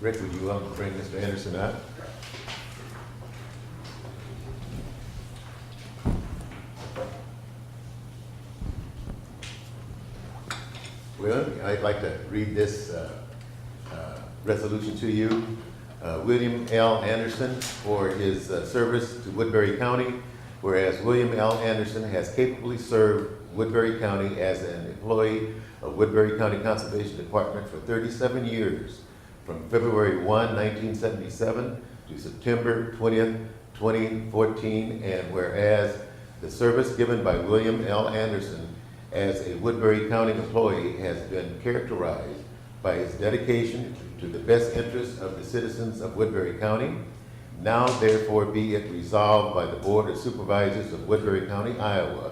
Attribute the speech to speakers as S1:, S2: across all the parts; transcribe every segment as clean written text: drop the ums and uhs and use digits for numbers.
S1: Rick, would you bring Mr. Anderson up? Well, I'd like to read this resolution to you. William L. Anderson for his service to Woodbury County, whereas William L. Anderson has capably served Woodbury County as an employee of Woodbury County Conservation Department for 37 years, from February 1, 1977 to September 20th, 2014, and whereas the service given by William L. Anderson as a Woodbury County employee has been characterized by his dedication to the best interests of the citizens of Woodbury County. Now therefore be it resolved by the Board of Supervisors of Woodbury County, Iowa,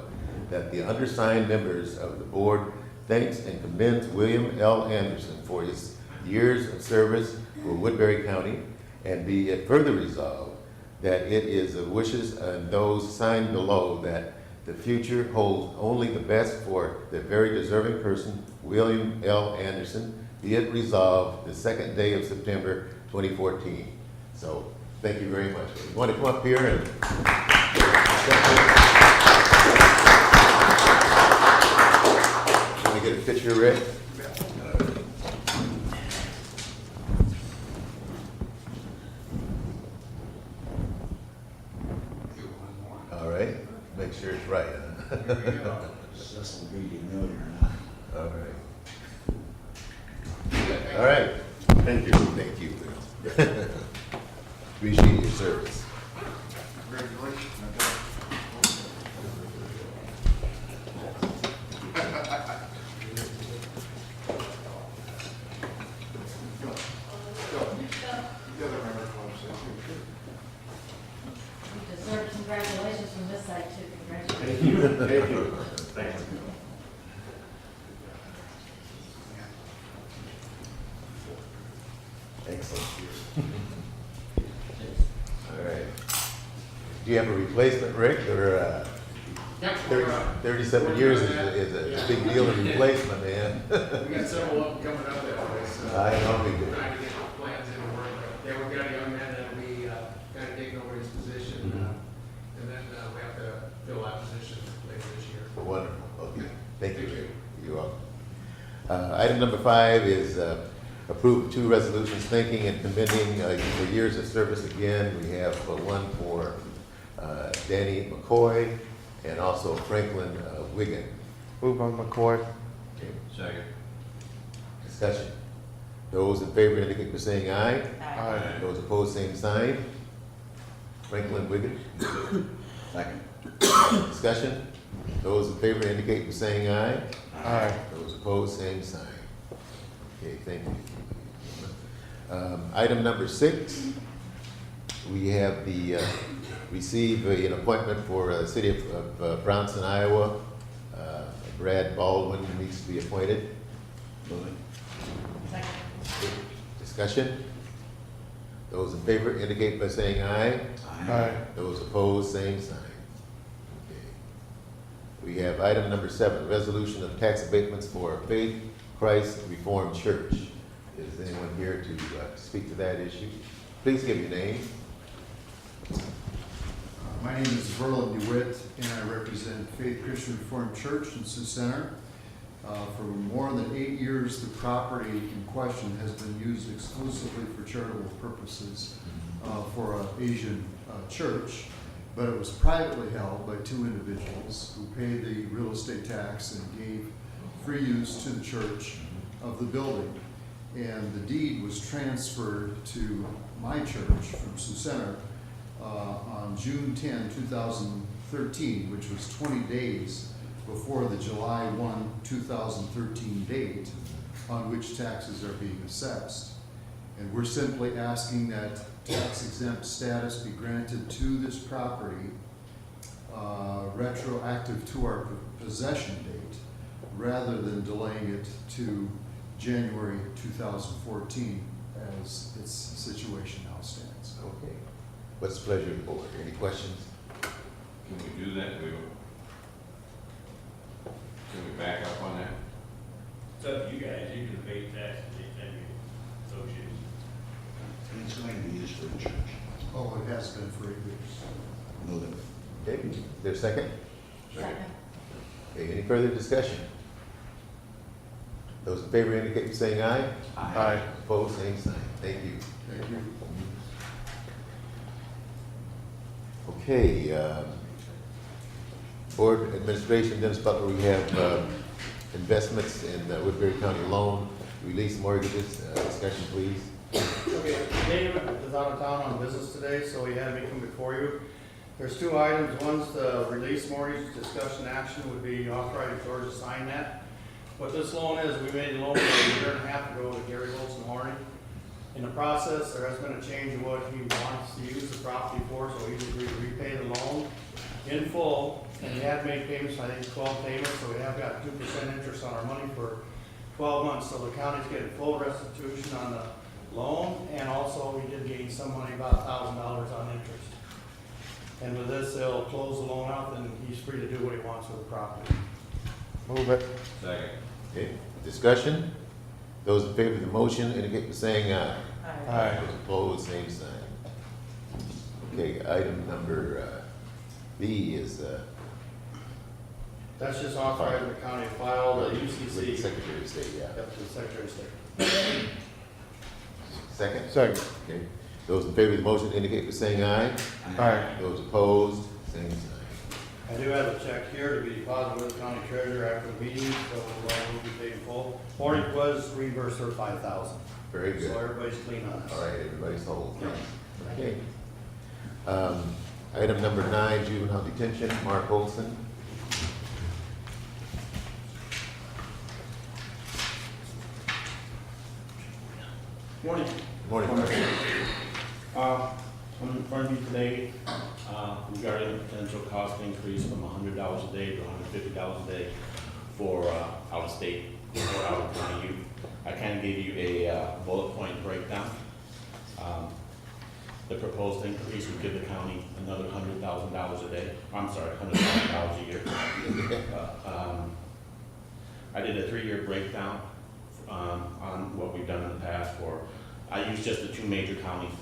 S1: that the undersigned members of the board thanks and commends William L. Anderson for his years of service for Woodbury County, and be it further resolved that it is the wishes of those signed below that the future holds only the best for the very deserving person, William L. Anderson. Be it resolved the second day of September 2014. So, thank you very much. You want to come up here and... Can we get a picture, Rick? All right. Make sure it's right, huh?
S2: This will be familiar or not.
S1: All right. All right. Thank you. Thank you. Appreciate your service.
S3: Congratulations.
S4: You deserve congratulations from this side too. Congratulations.
S3: Thank you. Thank you. Thanks.
S1: Excellent. All right. Do you have a replacement, Rick, or 37 years is a big deal of replacement, man?
S5: We got several of them coming up that way, so.
S1: I know we do.
S5: Trying to get plans into work, but yeah, we've got a young man that we, kind of taking over his position, and then, we have to fill that position later this year.
S1: Wonderful. Okay. Thank you, Rick. You're welcome. Item number 5 is approve 2 resolutions thanking and commending for years of service again. We have one for Danny McCoy and also Franklin Wiggin.
S6: Move on McCoy.
S1: Okay.
S3: Second.
S1: Discussion. Those in favor indicate by saying aye.
S6: Aye.
S1: Those opposed, same sign. Franklin Wiggin.
S2: Second.
S1: Discussion. Those in favor indicate by saying aye.
S6: Aye.
S1: Those opposed, same sign. Okay, thank you. Item number 6, we have the receive an appointment for the city of Bronson, Iowa. Brad Baldwin needs to be appointed.
S2: Move it.
S4: Second.
S1: Discussion. Those in favor indicate by saying aye.
S6: Aye.
S1: Those opposed, same sign. Okay. We have item number 7, resolution of tax abatements for Faith Christ Reformed Church. Is anyone here to speak to that issue? Please give your name.
S7: My name is Verlin DeWitt, and I represent Faith Christian Reformed Church in Sioux Center. For more than 8 years, the property in question has been used exclusively for charitable purposes for an Asian church, but it was privately held by 2 individuals who paid the real estate tax and gave free use to the church of the building. And the deed was transferred to my church from Sioux Center on June 10, 2013, which was 20 days before the July 1, 2013 date on which taxes are being assessed. And we're simply asking that tax exempt status be granted to this property retroactive to our possession date, rather than delaying it to January 2014 as its situation now stands.
S1: Okay. What's the pleasure of the board? Any questions?
S3: Can we do that? Can we back up on that?
S8: It's up to you guys, you can debate that, and associates.
S2: just for the church?
S7: Oh, it has been for 8 years.
S2: No, that,
S1: Okay, is there a second?
S4: Second.
S1: Okay, any further discussion? Those in favor indicate by saying aye.
S6: Aye.
S1: Opposed, same sign. Thank you.
S7: Thank you.
S1: Okay, Board Administration, Dennis Butler, we have investments in Woodbury County loan, release mortgages, discussion please.
S8: Okay, David is out of town on business today, so he had me come before you. There's 2 items. One's the release mortgage discussion action would be authorizing George to sign that. What this loan is, we made a loan about a year and a half ago to Gary Wilson Horning. In the process, there has been a change in what he wants to use the property for, so he's agreed to repay the loan in full. And he had made payments, I think 12 payments, so we have got 2% interest on our money for 12 months. So the county's getting full restitution on the loan, and also we did gain some money, about $1,000 on interest. And with this, they'll close the loan out, and he's free to do what he wants with the property.
S6: Move it.
S3: Second.
S1: Okay, discussion? Those in favor of the motion indicate by saying aye.
S6: Aye.
S1: Those opposed, same sign. Okay, item number B is
S8: That's just authorizing the county to file the
S1: with the
S8: UCC.
S1: Secretary of State, yeah.
S8: Yep, to the Secretary of State.
S1: Second?
S6: Second.
S1: Okay, those in favor of the motion indicate by saying aye.
S6: Aye.
S1: Those opposed, same sign.
S8: I do have a check here to be deposited with the county treasurer after the meeting, so we'll be paid in full. Hornick was reimbursed her $5,000.
S1: Very good.
S8: So everybody's clean on this.
S1: All right, everybody's whole. Okay. Item number 9, juvenile detention, Mark Olson.
S9: Morning.
S1: Morning, Mark.
S9: I'm in front of you today regarding the potential cost increase from $100 a day to $150 a day for out-of-state or out-of-county youth. I kind of gave you a bullet point breakdown. The proposed increase would give the county another $100,000 a day. I'm sorry, $100,000 a year. I did a 3-year breakdown on what we've done in the past for, I used just the 2 major counties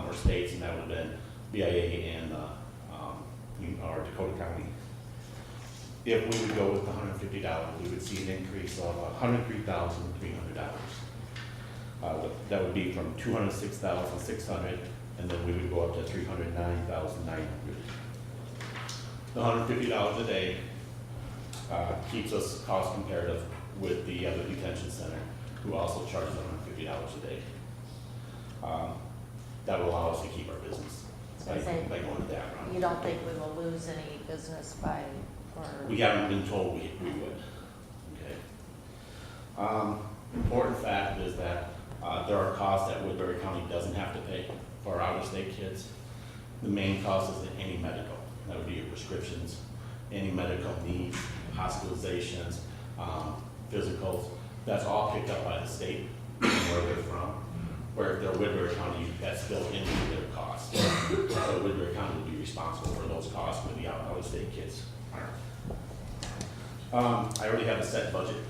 S9: or states, and that would have been BIA and or Dakota County. If we would go with the $150, we would see an increase of $103,300. That would be from $206,600, and then we would go up to $309,900. The $150 a day keeps us cost comparative with the other detention center, who also charges $150 a day. That will allow us to keep our business by going to that route.
S4: You don't think we will lose any business by, or?
S9: We haven't been told we would. Okay. Important fact is that there are costs that Woodbury County doesn't have to pay for our out-of-state kids. The main cost is any medical. That would be your prescriptions, any medical needs, hospitalizations, physicals. That's all picked up by the state where they're from. Where if they're Woodbury County, that's built into their cost. So Woodbury County would be responsible for those costs when the out-of-state kids aren't. I already have a set budget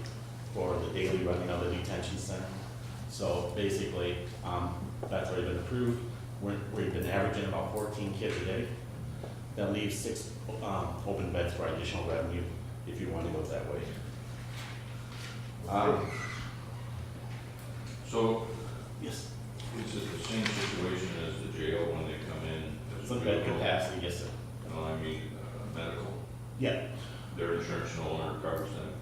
S9: for the daily running of the detention center. So basically, that's already been approved. We've been averaging about 14 kids a day. That leaves 6 open beds for additional revenue if you want to go that way.
S3: So,
S9: Yes.
S3: is it the same situation as the jail when they come in? as
S9: For bed
S3: medical?
S9: capacity, yes, sir.
S3: No, I mean, medical.
S9: Yeah.
S3: Their insurance no longer covers them,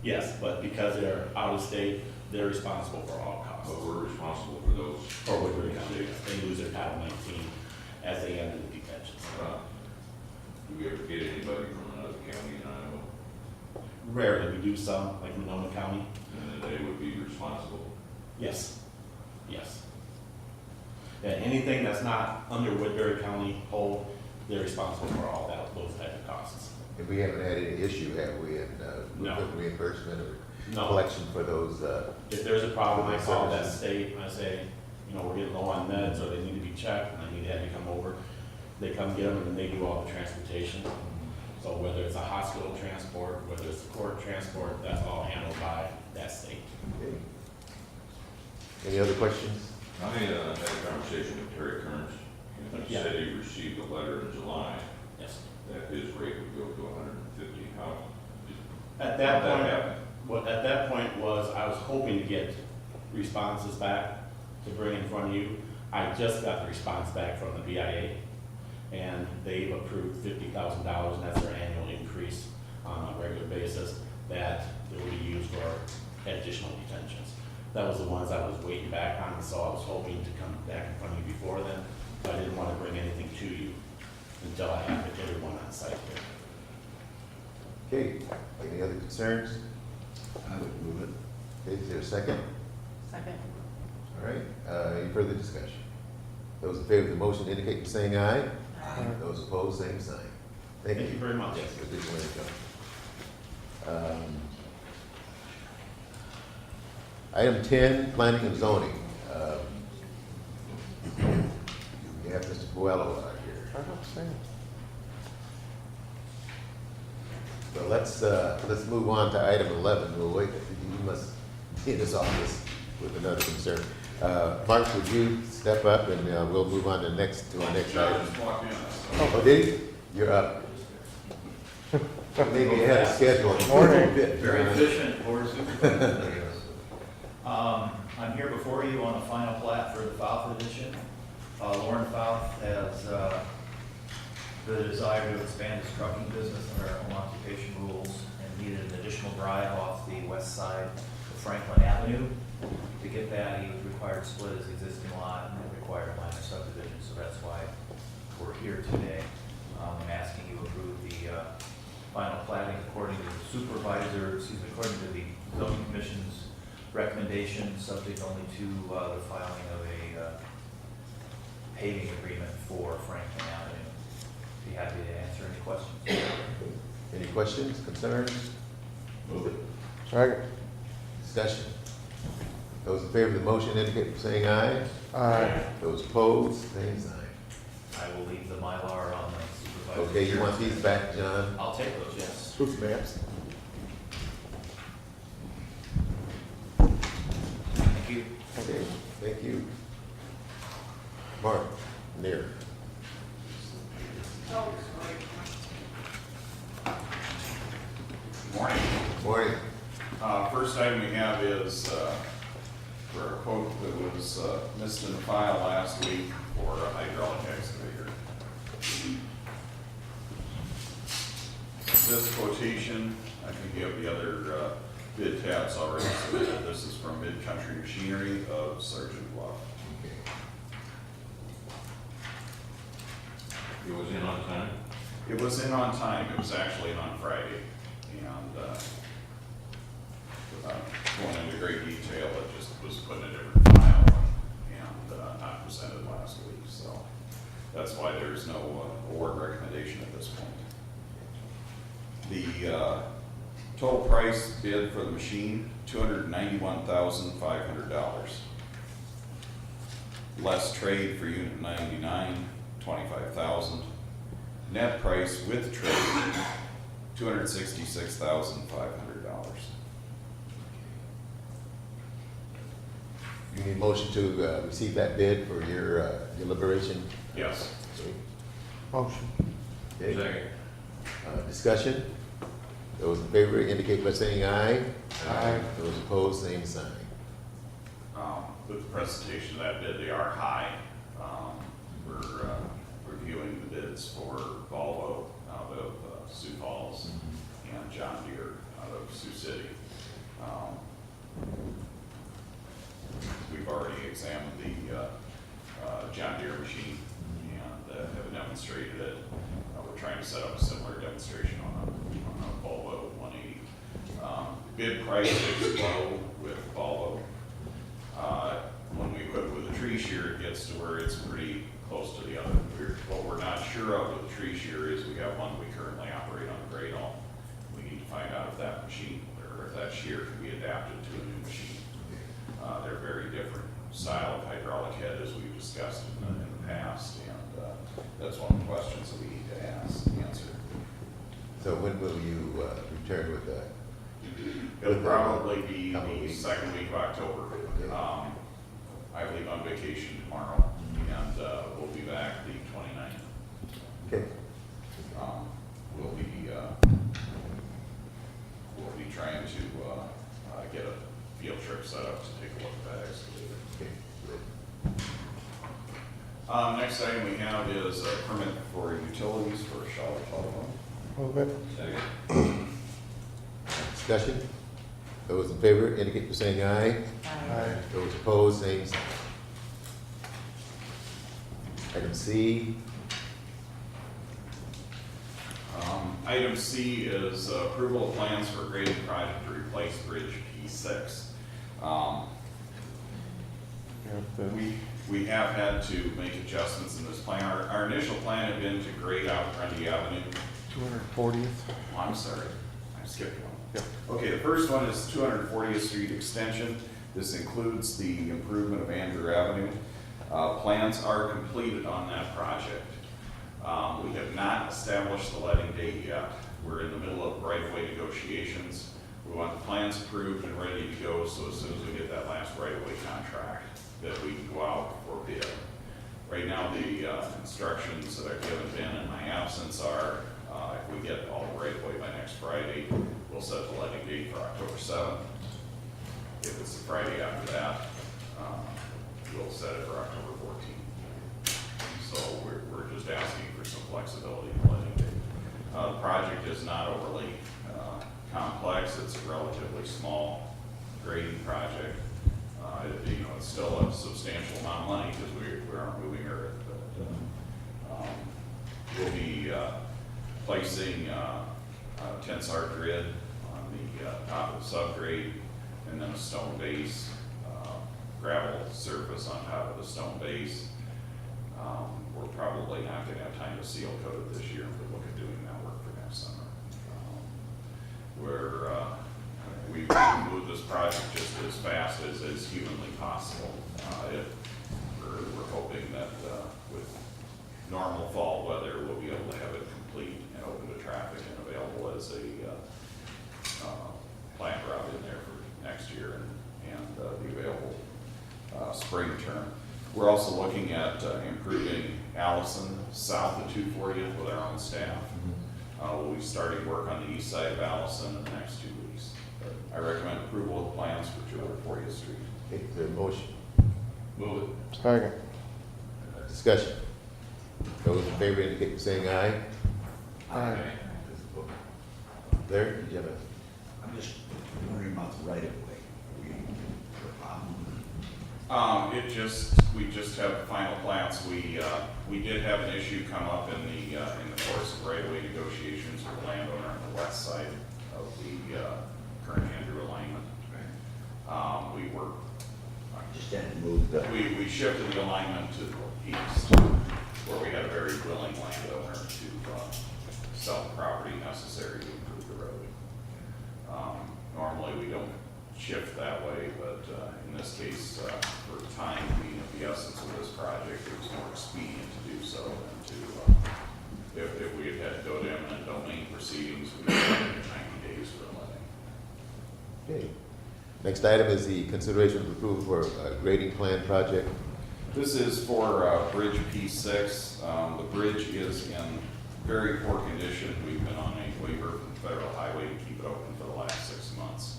S9: Yes, but because they're out of state, they're responsible for all costs.
S3: but we're responsible for those.
S9: For Woodbury County, they lose their Title 19 as they enter the detention center.
S3: Do we ever get anybody from another county in Iowa?
S9: Rarely, we do some, like Monona County.
S3: And then they would be responsible.
S9: Yes, yes. Yeah, anything that's not under Woodbury County hold, they're responsible for all that, those type of costs.
S1: And we haven't had any issue, have we, in
S9: No.
S1: with reimbursement or
S9: No,
S1: collection for those,
S9: if there's a problem, I call that state, and I say, you know, we're getting low on meds, or they need to be checked, and I need to have you come over. They come get them, and then they do all the transportation. So whether it's a hospital transport, whether it's a court transport, that's all handled by that state.
S1: Okay. Any other questions
S3: I had a conversation with Terry Kearns, and he
S9: Yeah.
S3: said he received a letter in July
S9: Yes.
S3: that his rate would go to 150. How?
S9: At that
S3: how'd
S9: point,
S3: happen?
S9: what at that point was, I was hoping to get responses back to bring in front of you. I just got the response back from the BIA, and they've approved $50,000, and that's their annual increase on a regular basis, that will be used for additional detentions. That was the ones I was waiting back on, so I was hoping to come back in front of you before then, but I didn't want to bring anything to you until I had everyone on site here.
S1: Okay, any other concerns?
S2: I would move it.
S1: Okay, is there a second?
S4: Second.
S1: All right, any further discussion? Those in favor of the motion indicate by saying aye.
S4: Aye.
S1: Those opposed, same sign. Thank you.
S9: Thank you very much.
S1: Yes, for additional income. Item 10, planning and zoning. We have Mr. Puello out here.
S6: I don't see it.
S1: So let's move on to item 11. We'll wait, you must be in his office with another concern. Mark, would you step up and we'll move on to our next item.
S3: Just walked in.
S1: Oh, did he? You're up. Maybe ahead of schedule.
S6: Morning.
S10: Very efficient, Board of Supervisors. I'm here before you on the final plat for the Fouth Edition. Lauren Fouth has the desire to expand his trucking business under our home occupation rules and needed an additional drive off the west side of Franklin Avenue. To get that, he was required to split his existing lot and it required a minor subdivision, so that's why we're here today. I'm asking you to approve the final platting according to the supervisor, according to the zoning commission's recommendation, subject only to the filing of a paving agreement for Franklin Avenue. Be happy to answer any questions.
S1: Any questions, concerns?
S3: Move it.
S6: Second.
S1: Discussion. Those in favor of the motion indicate by saying aye.
S6: Aye.
S1: Those opposed, same sign.
S10: I will leave the Mylar on the supervisor.
S1: Okay, you want these back, John?
S10: I'll take those, yes.
S1: Who's maps?
S10: Thank you.
S1: Okay, thank you. Mark, near.
S11: Morning.
S1: Morning.
S11: First item we have is for a quote that was missed in the file last week for a hydraulic excavator. This quotation, I think you have the other bid tabs already submitted. This is from Mid-Country Machinery of Sergeant Bluff.
S3: It was in on time?
S11: It was in on time. It was actually in on Friday. And without going into great detail, it just was put in a different file and not presented last week. So that's why there's no award recommendation at this point. The total price bid for the machine, $291,500. Less trade for unit 99, $25,000. Net price with trade, $266,500.
S1: You need motion to receive that bid for your deliberation?
S11: Yes.
S6: Motion.
S1: Okay.
S3: Second.
S1: Discussion? Those in favor indicate by saying aye.
S6: Aye.
S1: Those opposed, same sign.
S11: With the presentation of that bid, they are high. We're reviewing the bids for Volvo out of Sioux Falls and John Deere out of Sioux City. We've already examined the John Deere machine and have demonstrated it. We're trying to set up a similar demonstration on a Volvo 180. Bid price is low with Volvo. When we equip with a tree shear, it gets to where it's pretty close to the other. What we're not sure of with the tree shear is we have one we currently operate on a Gradle. We need to find out if that machine or if that shear can be adapted to a new machine. They're very different style of hydraulic head as we've discussed in the past, and that's one of the questions that we need to answer.
S1: So when will you return with that?
S11: It'll probably be
S1: Couple
S11: the
S1: weeks.
S11: second week of October.
S1: Okay.
S11: I believe I'm vacation tomorrow, and we'll be back the 29th.
S1: Okay.
S11: We'll be trying to get a field trip set up to take a look at that excavator.
S1: Okay.
S11: Next item we have is a permit for utilities for Shaw Telephone.
S6: Move it.
S1: Discussion? Those in favor indicate by saying aye.
S6: Aye.
S1: Those opposed, same sign. Item C,
S11: Item C is approval of plans for grading project to replace Bridge P6. We have had to make adjustments in this plan. Our initial plan had been to grade out Grundy Avenue.
S6: 240th.
S11: Oh, I'm sorry, I skipped one.
S6: Yep.
S11: Okay, the first one is 240th Street Extension. This includes the improvement of Andrew Avenue. Plans are completed on that project. We have not established the letting date yet. We're in the middle of right-of-way negotiations. We want the plans approved and ready to go, so as soon as we get that last right-of-way contract, that we can go out for bid. Right now, the instructions that are given Ben in my absence are, if we get all the right-of-way by next Friday, we'll set the letting date for October 7th. If it's the Friday after that, we'll set it for October 14th. So we're just asking for some flexibility in the letting date. The project is not overly complex. It's a relatively small grading project. It's still a substantial amount of money because we aren't moving earth. But we'll be placing a tensar grid on the top of the subgrade, and then a stone base, gravel surface on top of the stone base. We're probably not going to have time to seal coat it this year, but look at doing that work for next summer. We move this project just as fast as is humanly possible. We're hoping that with normal fall weather, we'll be able to have it complete and open to traffic and available as a plant route in there for next year and be available spring term. We're also looking at improving Allison south of 240th with our own staff. We'll be starting work on the east side of Allison in the next 2 weeks. But I recommend approval of plans for 240th Street.
S1: okay, is there a motion?
S11: Move it.
S6: Second.
S1: Discussion? Those in favor indicate by saying aye.
S6: Aye.
S1: There, did you have a?
S2: I'm just wondering about the right of way.
S11: We just have the final plans. We did have an issue come up in the course of right-of-way negotiations with the landowner on the west side of the current Andrew alignment.
S2: Just had to move the.
S11: We shifted the alignment to the east, where we had a very willing landowner to sell the property necessary to improve the road. Normally, we don't shift that way, but in this case, for time being of the essence of this project, it was more expedient to do so than to, if we had had to go to eminent domain proceedings, we would have 90 days for the letting.
S1: Okay. Next item is the consideration of approval for a grading plan project.
S11: This is for Bridge P6. The bridge is in very poor condition. We've been on a waiver from the Federal Highway to keep it open for the last 6 months.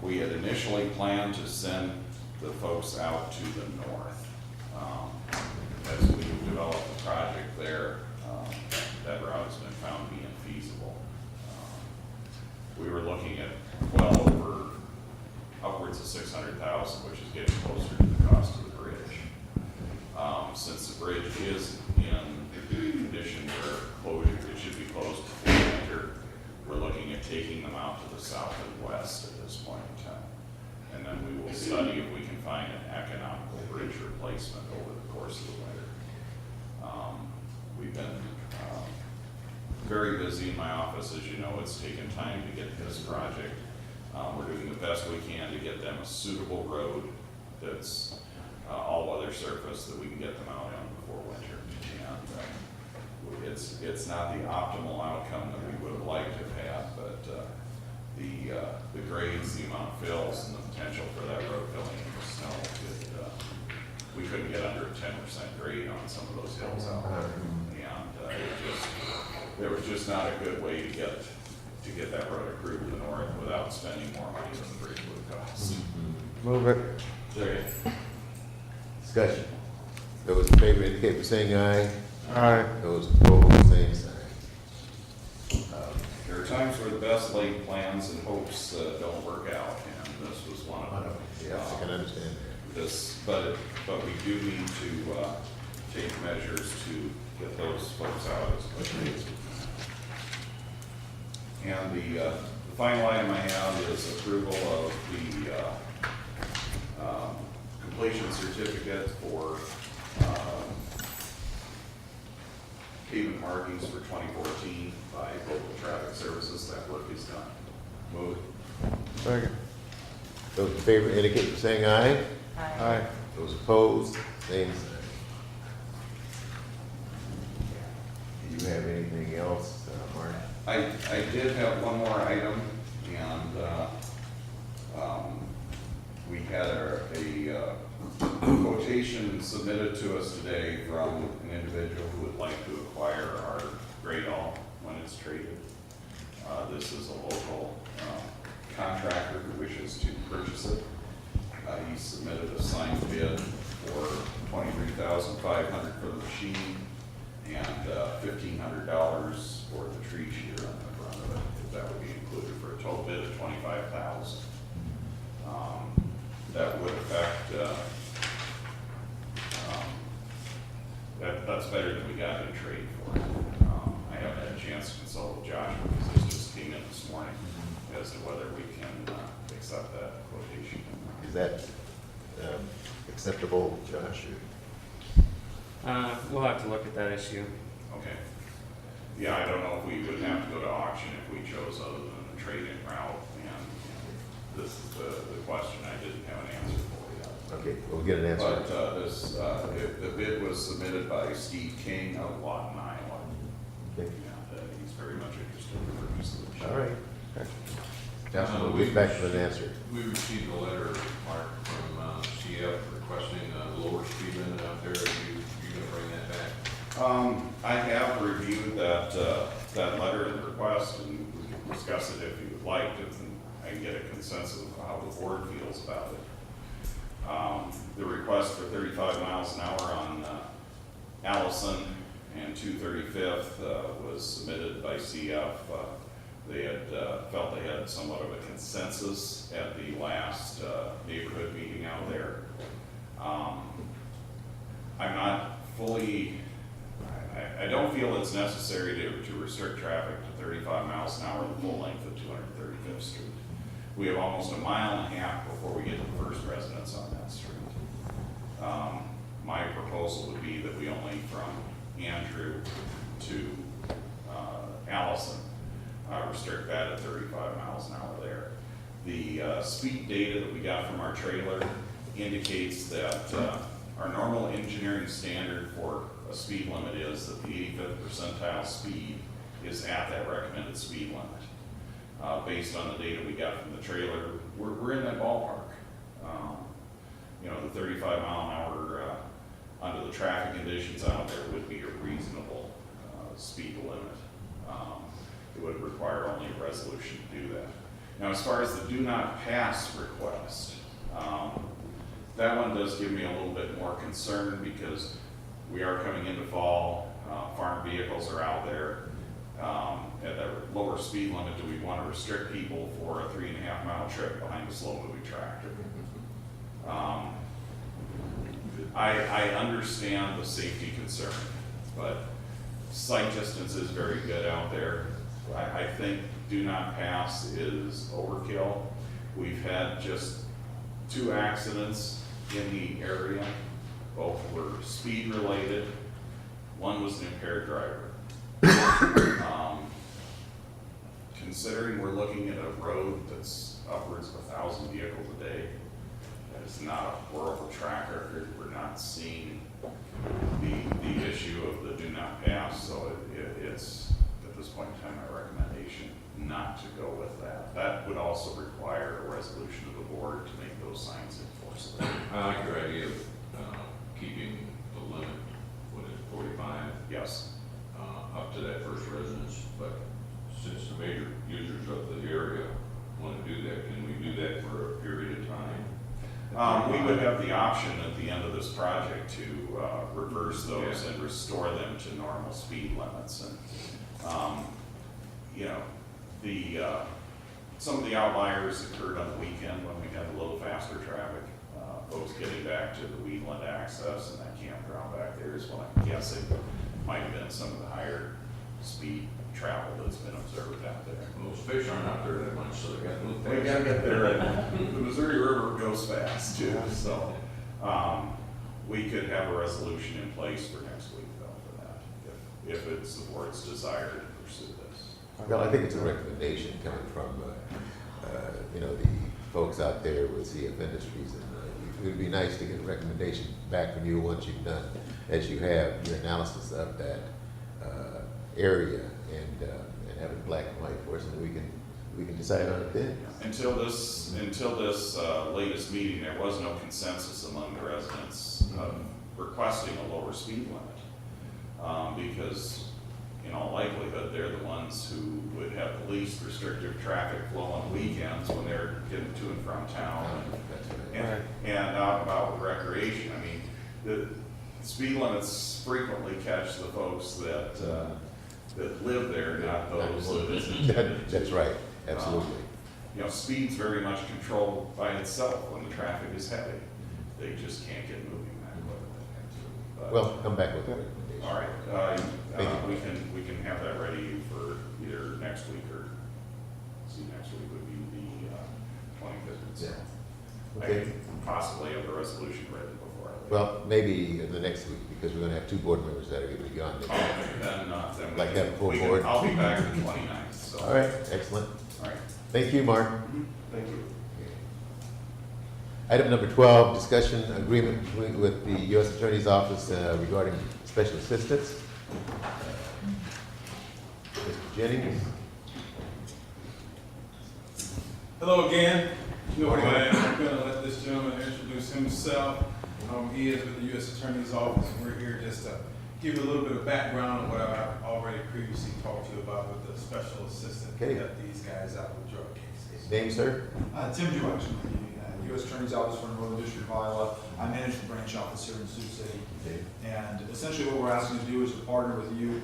S11: We had initially planned to send the folks out to the north. As we developed the project there, that route has been found to be infeasible. We were looking at well over upwards of $600,000, which is getting closer to the cost of the bridge. Since the bridge is in condition where it should be closed before winter, we're looking at taking them out to the south and west at this point in time. And then we will study if we can find an economical bridge replacement over the course of the winter. We've been very busy in my office. As you know, it's taken time to get this project. We're doing the best we can to get them a suitable road that's all-weather surface that we can get them out on before winter. And it's not the optimal outcome that we would have liked to have had, but the grades, the amount of fills, and the potential for that road filling in the snow couldn't get under a 10% grade on some of those hills out there. And there was just not a good way to get that road approved to the north without spending more money than the bridge would cost.
S6: Move it.
S3: Second.
S1: Discussion. Those in favor indicate by saying aye.
S6: Aye.
S1: Those opposed, same sign.
S11: There are times where the best laid plans and hopes don't work out, and this was one of them.
S1: Yeah, I can understand
S11: But we do need to take measures to get those folks out as quickly as we can. And the final item I have is approval of the completion certificate for pavement markings for 2014 by local traffic services. That work is done. Move it.
S6: Second.
S1: that. Those in favor indicate by saying aye.
S6: Aye.
S1: Those opposed, same sign. Do you have anything else, Mark?
S11: I did have one more item, and we had a quotation submitted to us today from an individual who would like to acquire our Gradall when it's traded. This is a local contractor who wishes to purchase it. He submitted a signed bid for $23,500 for the machine and $1,500 for the tree shear on the front of it. That would be included for a total bid of $25,000. That would affect. That's better than we got in trade for it. I haven't had a chance to consult with Josh because this just came in this morning as to whether we can accept that quotation.
S1: Is that acceptable, Josh?
S12: We'll have to look at that issue.
S11: Okay. Yeah, I don't know if we would have to go to auction if we chose other than the trade-in route, and this is the question I didn't have an answer for yet.
S1: Okay, we'll get an answer.
S11: But the bid was submitted by Steve King of Lawton, Iowa.
S1: Okay.
S11: And he's very much interested in the purchase of the machine.
S1: All right. Josh, we'll get back to an answer.
S3: We received a letter, Mark, from CF requesting a lower speed limit out there. Are you gonna bring that back?
S11: I have reviewed that letter and request, and we can discuss it if you would like, and I can get a consensus of how the board feels about it. The request for 35 miles an hour on Allison and 235th was submitted by CF. They had felt they had somewhat of a consensus at the last neighborhood meeting out there. I'm not fully, I don't feel it's necessary to restrict traffic to 35 miles an hour the full length of 235th Street. We have almost a mile and a half before we get to the first residence on that street. My proposal would be that we only from Andrew to Allison restrict that at 35 miles an hour there. The speed data that we got from our trailer indicates that our normal engineering standard for a speed limit is that the 85th percentile speed is at that recommended speed limit. Based on the data we got from the trailer, we're in that ballpark. The 35 mile an hour under the traffic conditions out there would be a reasonable speed limit. It would require only a resolution to do that. Now, as far as the do not pass request, that one does give me a little bit more concern because we are coming into fall, farm vehicles are out there. At that lower speed limit, do we want to restrict people for a 3.5 mile trip behind a slow moving tractor? I understand the safety concern, but sight distance is very good out there. I think do not pass is overkill. We've had just 2 accidents in the area. Both were speed related. One was an impaired driver. Considering we're looking at a road that's upwards of 1,000 vehicles a day, that is not a horrible track record. We're not seeing the issue of the do not pass, so it's at this point in time my recommendation not to go with that. That would also require a resolution of the board to make those signs enforceable.
S3: I like your idea of keeping
S11: we would have the option at the end of this project to reverse those and restore them to normal speed limits. And, you know, some of the outliers occurred on the weekend when we had a little faster traffic. Folks getting back to the Wheatland access and that campground back there is what I'm guessing might have been some of the higher speed travel that's been observed out there.
S3: Those fish aren't out there that much, so they got to move
S11: We
S3: fast.
S11: gotta get there, and the Missouri River goes fast too, so, we could have a resolution in place for next week though for that, if it's the board's desire to pursue this.
S1: Well, I think it's a recommendation coming from, you know, the folks out there with CF Industries. And it would be nice to get a recommendation back from you once you've done, as you have, your analysis of that area and have it black and white for us, and we can decide on it then.
S11: Until this latest meeting, there was no consensus among the residents of requesting a lower speed limit. Because in all likelihood, they're the ones who would have the least restrictive traffic flow on weekends when they're getting to and from town and out and about with recreation. I mean, the speed limits frequently catch the folks that live there, not those that visit.
S1: That's right, absolutely.
S11: You know, speed's very much controlled by itself when the traffic is heavy. They just can't get moving that quickly. But-
S1: Well, come back with a recommendation.
S11: All right,
S1: Thank you.
S11: we can have that ready for either next week or, see, next week would be the 25th. So I
S1: Okay.
S11: could possibly have the resolution ready before I leave.
S1: Well, maybe in the next week, because we're gonna have two board members that are gonna be gone.
S11: Okay, then we
S1: Like have a full
S11: we can-
S1: board?
S11: I'll be back the 29th, so.
S1: All right, excellent.
S11: All right,
S1: Thank you, Mark.
S11: thank you.
S1: Item number 12, discussion agreement with the U.S. Attorney's Office regarding special assistance. Mr. Jennings.
S12: Hello again. You know who I am. I'm going to let this gentleman introduce himself. He is with the U.S. Attorney's Office, and we're here just to give you a little bit of background on what I've already previously talked to you about with the special assistant
S1: Okay.
S12: to help these guys out with drug cases.
S1: Name, sir?
S13: Tim Duax from the U.S. Attorney's Office for the Northern District of Iowa. I manage the branch office here in Sioux City. And essentially what we're asking to do is to partner with you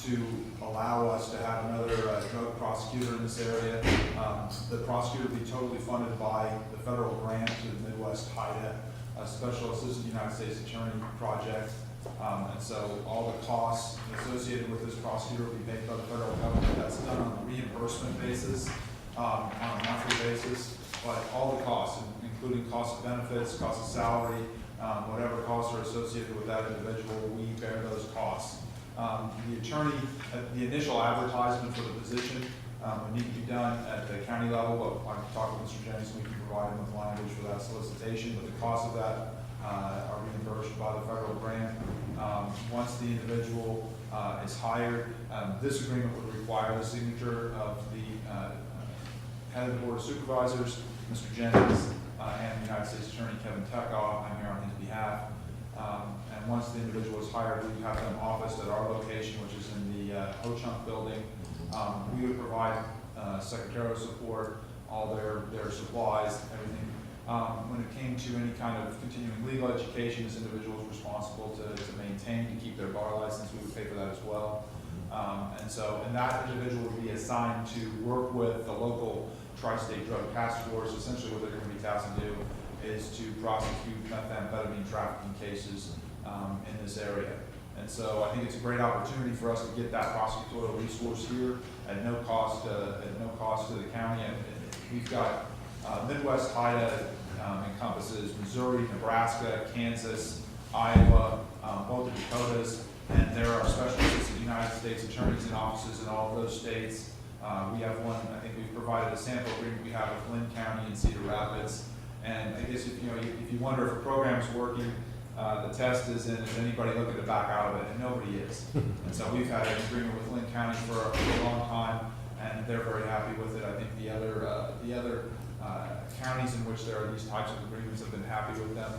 S13: to allow us to have another drug prosecutor in this area. The prosecutor will be totally funded by the federal grant to the Midwest HIDA, Special Assistant United States Attorney project. And so all the costs associated with this prosecutor will be paid by the federal government. That's done on a reimbursement basis, on a monthly basis. But all the costs, including cost of benefits, cost of salary, whatever costs are associated with that individual, we bear those costs. The attorney, the initial advertisement for the position would need to be done at the county level, but I can talk with Mr. Jennings, we can provide him with language for that solicitation, but the cost of that are reimbursed by the federal grant. Once the individual is hired, this agreement would require the signature of the head of the Board of Supervisors, Mr. Jennings, and the United States Attorney Kevin Tekoff. I'm here on his behalf. And once the individual is hired, we have them officed at our location, which is in the Ho-Chunk building. We would provide secretarial support, all their supplies, everything. When it came to any kind of continuing legal education, this individual is responsible to maintain, to keep their bar license. We would pay for that as well. And that individual would be assigned to work with the local Tri-State Drug Task Force. Essentially what they're going to be tasked to do is to prosecute methamphetamine trafficking cases in this area. And so I think it's a great opportunity for us to get that prosecutorial resource here at no cost to the county. And we've got Midwest HIDA encompasses Missouri, Nebraska, Kansas, Iowa, both the Dakotas, and there are special assistant United States attorneys in offices in all of those states. We have one, I think we've provided a sample agreement we have with Lynn County and Cedar Rapids. And I guess if you wonder if a program's working, the test is anybody looking to back out of it, and nobody is. And so we've had an agreement with Lynn County for a long time, and they're very happy with it. I think the other counties in which there are these types of agreements have been happy with them.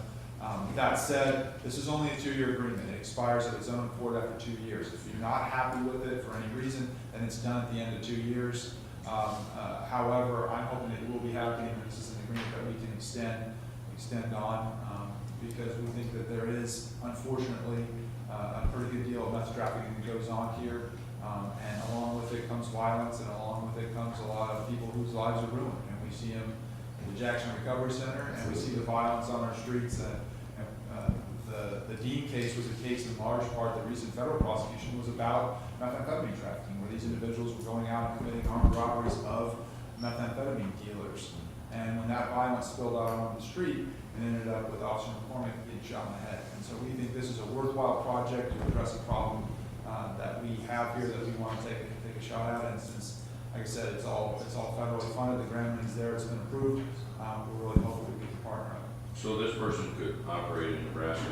S13: That said, this is only a 2-year agreement. It expires at its own accord after 2 years. If you're not happy with it for any reason, then it's done at the end of 2 years. However, I'm hoping it will be happy, and this is an agreement that we can extend extend on, because we think that there is, unfortunately, a pretty good deal of meth trafficking that goes on here. And along with it comes violence, and along with it comes a lot of people whose lives are ruined. And we see them in the Jackson Recovery Center, and we see the violence on our streets. The Dean case was a case in large part, the recent federal prosecution was about methamphetamine trafficking, where these individuals were going out and committing armed robberies of methamphetamine dealers. And when that violence spilled out onto the street, it ended up with Officer McCormick getting shot in the head. And so we think this is a worthwhile project to address a problem that we have here that we want to take a shot at. And since, like I said, it's all federally funded, the grant money's there, it's been approved, we're really hopeful we can partner up.
S3: So this person could operate in Nebraska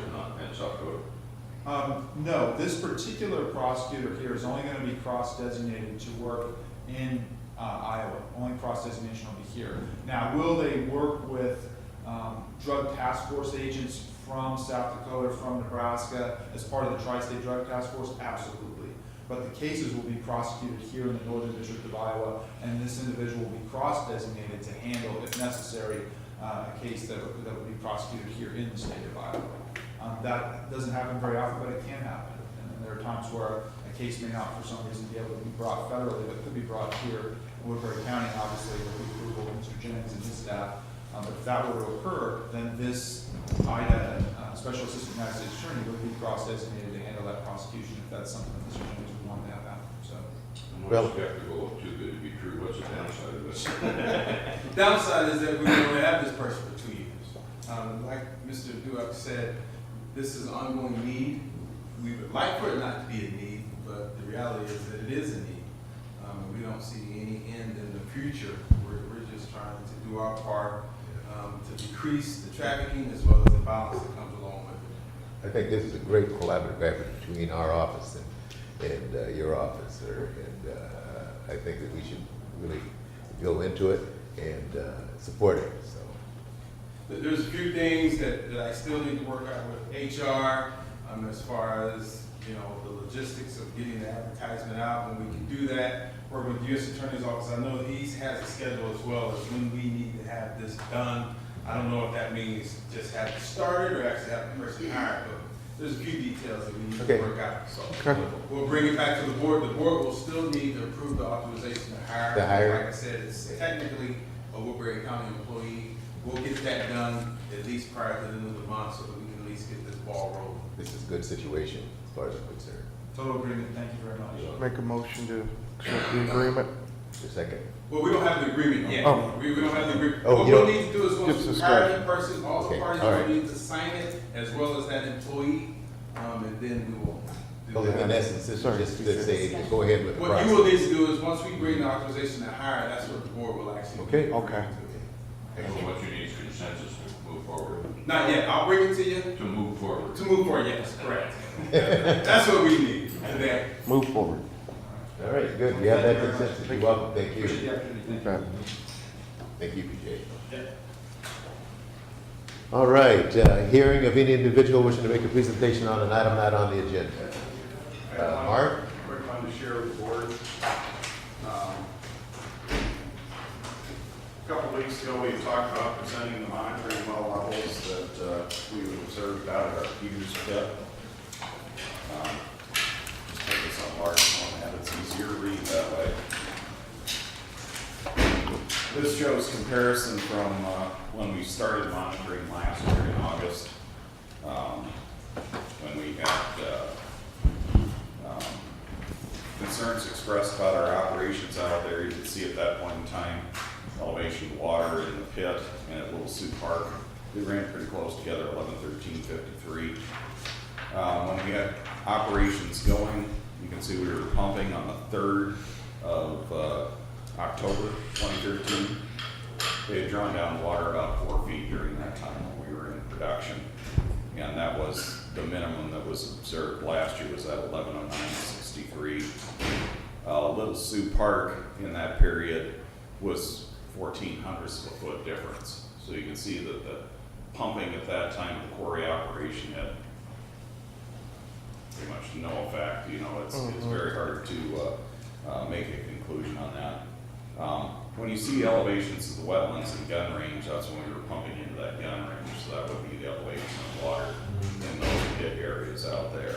S3: and South Dakota?
S13: No, this particular prosecutor here is only going to be cross-designated to work in Iowa. Only cross-designation will be here. Now, will they work with drug task force agents from South Dakota, from Nebraska, as part of the Tri-State Drug Task Force? Absolutely. But the cases will be prosecuted here in the Northern District of Iowa, and this individual will be cross-designated to handle, if necessary, a case that would be prosecuted here in the state of Iowa. That doesn't happen very often, but it can happen. And there are times where a case may not, for some reason, be able to be brought federally, but could be brought here in Woodbury County, obviously, with the approval of Mr. Jennings and his staff. But if that were to occur, then this IDA, Special Assistant United States Attorney, would be cross-designated to handle that prosecution if that's something that Mr. Jennings would want to have happen. So,
S3: Well, skeptical of too good to be true. What's the downside of this?
S12: Downside is that we only have this person for 2 years. Like Mr. Duak said, this is an ongoing need. We would like for it not to be a need, but the reality is that it is a need. We don't see any end in the future. We're just trying to do our part to decrease the trafficking as well as the violence that comes along with it.
S1: I think this is a great collaborative effort between our office and your office, sir. And I think that we should really go into it and support it. So.
S12: There's a few things that I still need to work out with HR as far as the logistics of getting the advertisement out. When we can do that, work with the U.S. Attorney's Office. I know he has a schedule as well as when we need to have this done. I don't know if that means just have it started or actually have the person hired, but there's a few details that we need to work out. So we'll bring it back to the board. The board will still need to approve the authorization to hire. Like I said, it's technically a Woodbury County employee. We'll get that done at least prior to the end of the month so that we can at least get this ball rolling.
S1: This is a good situation as far as I'm concerned.
S13: total agreement. Thank you very much.
S6: Make a motion to accept the agreement.
S1: The second.
S12: Well, we don't have the agreement yet.
S6: Oh.
S12: We don't have the agreement.
S1: Oh,
S12: What
S1: you
S12: we'll
S1: don't-
S12: need to do is once
S6: Just
S12: we hire
S6: discussion.
S12: that person, all the
S1: Okay,
S12: parties
S1: all
S12: will
S1: right.
S12: need to sign it as well as that employee, and then we will do
S1: Well, in
S12: that.
S1: essence, this
S6: Sorry.
S1: is just to say, go ahead with the
S12: What you will
S1: process.
S12: need to do is, once we bring the authorization to hire, that's what the board will actually.
S1: Okay.
S6: Okay.
S3: So what you need is consensus to move forward.
S12: Not yet. I'll bring it to you.
S3: To move forward.
S12: To move forward, yes, correct. That's what we need today.
S6: Move forward.
S1: All right, good. We have that consensus. You're welcome. Thank you.
S13: Appreciate the opportunity.
S6: You bet.
S1: Thank you, PJ. All right, hearing of any individual wishing to make a presentation on an item not on the agenda. Mark?
S14: Quick one to share with the board. A couple weeks ago, we talked about presenting the monitoring well levels that we observed out at our Peters pit. Just take this on large format, it's easier to read that way. This shows comparison from when we started monitoring last year in August, when we had concerns expressed about our operations out there. You can see at that point in time, elevation of water in the pit and at Little Sioux Park. We ran pretty close together, 11/13/53. When we had operations going, you can see we were pumping on the 3rd of October 2013. We had drawn down water about 4 feet during that time when we were in production. And that was the minimum that was observed last year, was at 1109.63. Little Sioux Park in that period was 1/1400ths of a foot difference. So you can see that the pumping at that time of the quarry operation had pretty much no effect. You know, it's very hard to make a conclusion on that. When you see elevations of the wetlands and gun range, that's when we were pumping into that gun range, so that would be the elevation of water in those pit areas out there.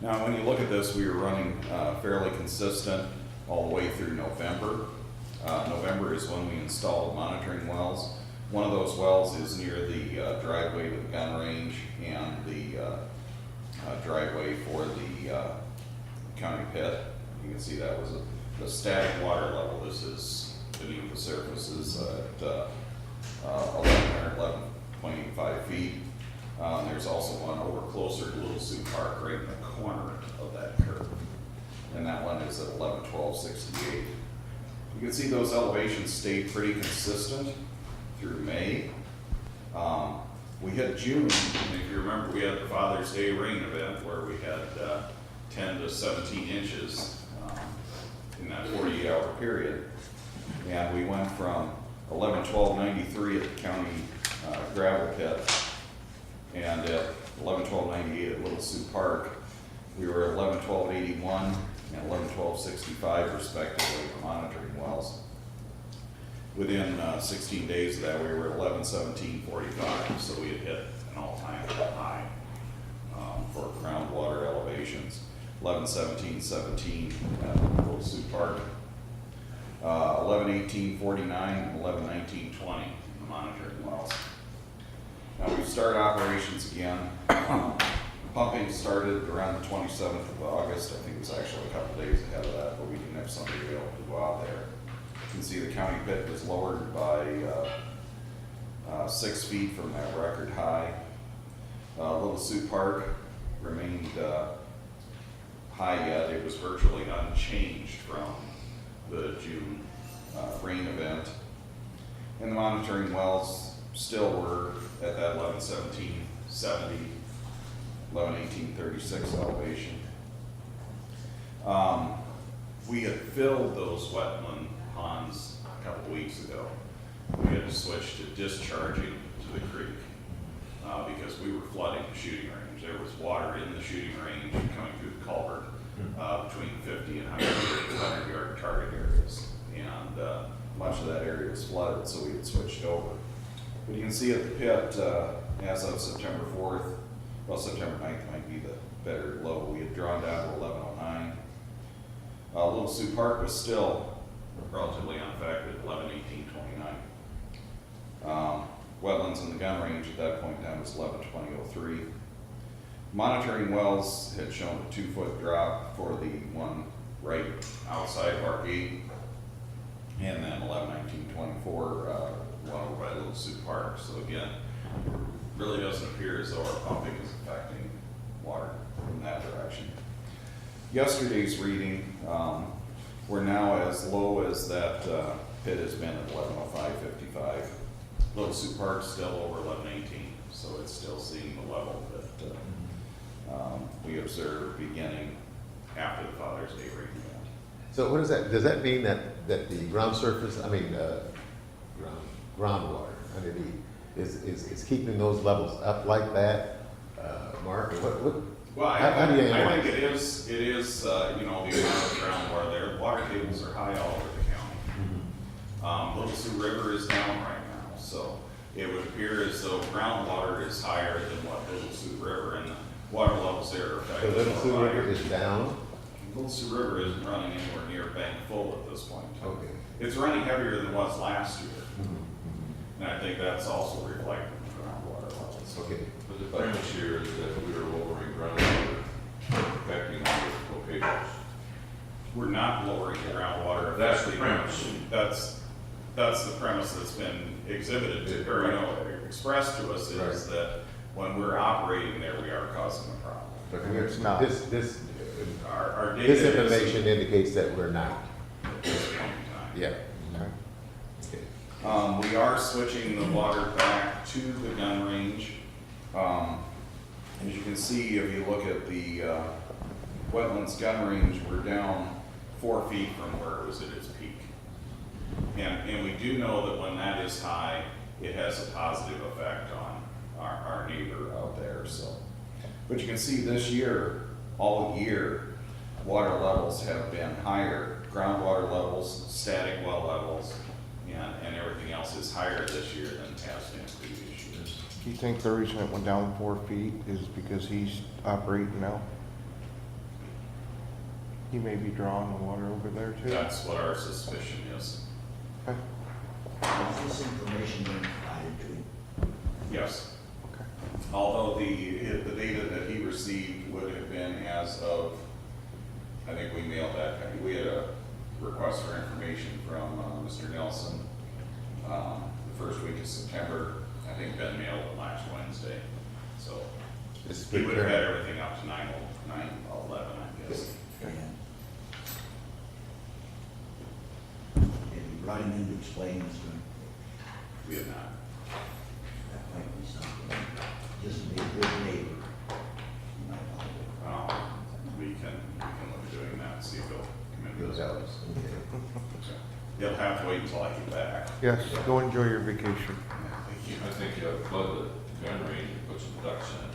S14: Now, when you look at this, we were running fairly consistent all the way through November. November is when we installed monitoring wells. One of those wells is near the driveway to the gun range and the driveway for the county pit. You can see that was the static water level. This is beneath the surface is at 11.85 feet. There's also one over closer to Little Sioux Park, right in the corner of that curve. And that one is at 11.1268. You can see those elevations stayed pretty consistent through May. We hit June, and if you remember, we had the Father's Day rain event where we had 10 to 17 inches in that 48-hour period. And we went from 11.1293 at the county gravel pit, and at 11.1298 at Little Sioux Park. We were at 11.1281 and 11.1265 respectively for monitoring wells. Within 16 days of that, we were at 11.1745, so we had hit an all-time high for groundwater elevations. 11.1717 at Little Sioux Park, 11.1849 and 11.1920 in the monitoring wells. Now we start operations again. Pumping started around the 27th of August. I think it was actually a couple days ahead of that, but we didn't have somebody able to go out there. You can see the county pit was lowered by 6 feet from that record high. Little Sioux Park remained high yet. It was virtually unchanged from the June rain event. And the monitoring wells still were at that 11.1770, 11.1836 elevation. We had filled those wetland ponds a couple weeks ago. We had to switch to discharging to the creek because we were flooding the shooting range. There was water in the shooting range coming through the culvert between 50 and 100 yard target areas. And much of that area was flooded, so we had switched over. But you can see at the pit, as of September 4th, well, September 9th might be the better low, we had drawn down to 11.09. Little Sioux Park was still relatively unaffected, 11.1829. Wetlands in the gun range at that point in time was 11.2003. Monitoring wells had shown a 2-foot drop for the one right outside of our gate, and then 11.1924 one over by Little Sioux Park. So again, it really doesn't appear as though our pumping is affecting water in that direction. Yesterday's reading, we're now as low as that pit has been at 11.0555. Little Sioux Park still over 11.18, so it's still seeing the level that we observed beginning after the Father's Day rain event.
S1: So what does that mean that the ground surface, groundwater underneath is keeping those levels up like that, Mark?
S14: Well,
S1: how do you
S14: I
S1: analyze
S14: think it is, the amount of groundwater there. Water tables are high all over the county. Little Sioux River is down right now, so it would appear as though groundwater is higher than what Little Sioux River, and the water levels there are
S1: So
S14: affected.
S1: Little Sioux River is down?
S14: Little Sioux River isn't running anywhere near bank full at this point.
S1: Okay.
S14: It's running heavier than it was last year. And I think that's also reflected in the groundwater levels.
S1: Okay.
S3: But the premise here is that we are lowering groundwater, affecting the locations.
S14: We're not lowering the groundwater.
S3: That's the
S14: affecting-
S3: premise.
S14: That's the premise that's been exhibited to, or expressed to us is that when we're operating there, we are causing a problem.
S1: But we're
S6: It's not.
S1: This
S14: Our data
S1: this
S14: is-
S1: information indicates that we're not.
S14: at this point in time.
S1: Yeah. Okay.
S14: We are switching the water back to the gun range. As you can see, if you look at the wetlands gun range, we're down 4 feet from where it was at its peak. And we do know that when that is high, it has a positive effect on our neighbor out there. So, but you can see this year, all year, water levels have been higher, groundwater levels, static well levels, and everything else is higher this year than it has been in previous years.
S6: Do you think the reason it went down 4 feet is because he's operating now? He may be drawing the water over there too?
S14: That's what our suspicion is.
S6: Okay.
S2: Is this information being provided to him?
S14: Yes.
S6: Okay.
S14: Although the data that he received would have been as of, I think we mailed that, we had a request for information from Mr. Nelson the first week of September. I think Ben mailed it last Wednesday. So
S1: This is
S14: he
S1: good
S14: would have had
S1: turn.
S14: everything up to 9/11, I guess.
S2: And have you brought him in to explain this to him?
S14: We have not.
S2: That might be something, just to be a good neighbor. You might want to-
S14: We can look at doing that, see if he'll come in.
S1: You'll
S14: visit
S1: have
S14: us.
S1: us. Okay.
S14: He'll have to wait until I get back.
S6: Yes, go enjoy your vacation.
S3: I think you ought to flood the gun range and put some ducks in it.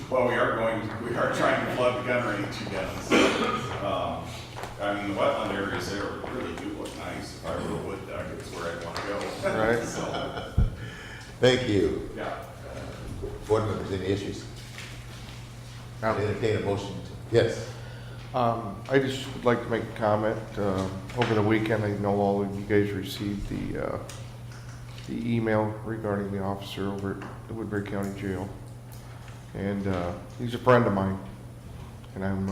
S14: Well, we are trying to flood the gun range again. I mean, the wetland areas there really do look nice. If I were a wood duck, it's where I'd want to go.
S6: Right.
S14: So,
S1: Thank you.
S14: yeah.
S1: Board members, any issues?
S6: Now,
S1: Entertain a motion. Yes.
S6: I just would like to make a comment. Over the weekend, I know all of you guys received the email regarding the officer over at the Woodbury County Jail. And he's a friend of mine. And I'm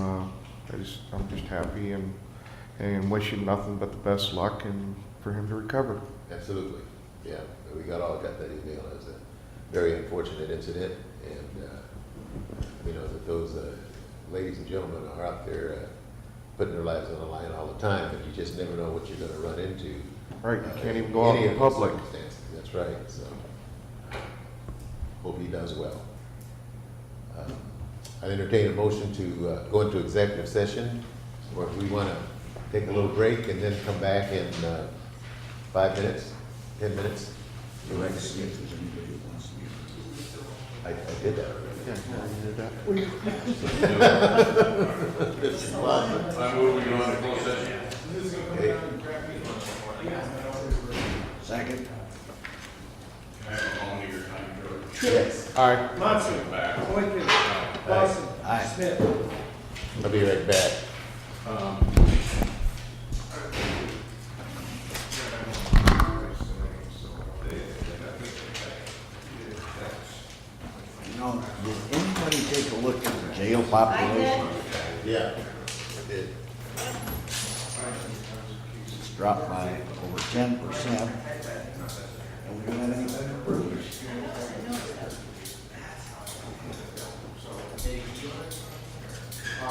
S6: just happy and wish him nothing but the best luck and for him to recover.
S1: Absolutely. Yeah, we got that email. It was a very unfortunate incident, and you know that those ladies and gentlemen are out there putting their lives on the line all the time, and you just never know what you're going to run into.
S6: Right, you can't even go out
S1: any
S6: in
S1: of those
S6: public.
S1: circumstances. That's right. So hope he does well. I entertain a motion to go into executive session, or if we want to take a little break and then come back in 5 minutes, 10 minutes.
S2: You'd like to see if there's anybody who wants to be.
S1: I did that already.
S6: Yeah, I did that.
S3: I move we go into closed session.
S1: Okay.
S2: Second?
S14: Can I have a volunteer time, George?
S1: Yes,
S6: All right.
S14: Sit back.
S2: Aye.
S1: I'll be right back.
S2: You know, did anybody take a look at the jail population?
S1: Yeah, I did.
S2: It's dropped by over 10%. And we don't have any better burglars.